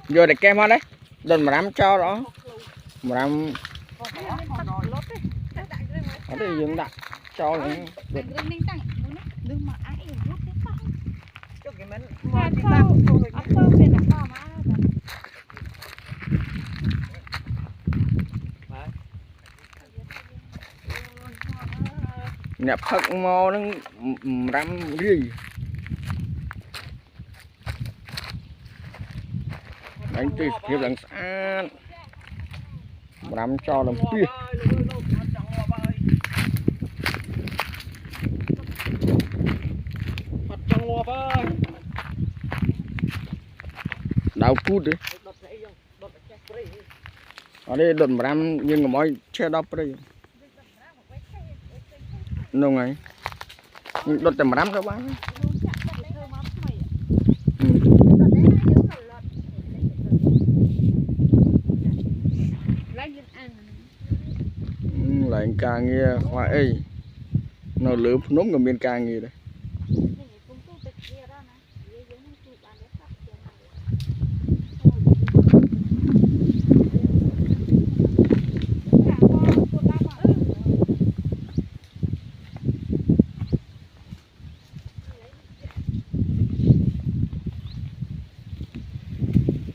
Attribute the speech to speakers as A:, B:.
A: Vô để kem hết đấy. Đừng mà đám cho đó. Mà đám ở đây dừng đặt cho lại. Nhập phật mô nó rắm gì đánh tuyệt hiệp lần xa rắm cho làm tuyệt đau cút đấy ở đây đột mà rắm nhưng mà mọi che đắp đây nông này đột tầm rắm các bạn lại càng nghe khoai ấy nó lửa nốt người miền càng nghe đấy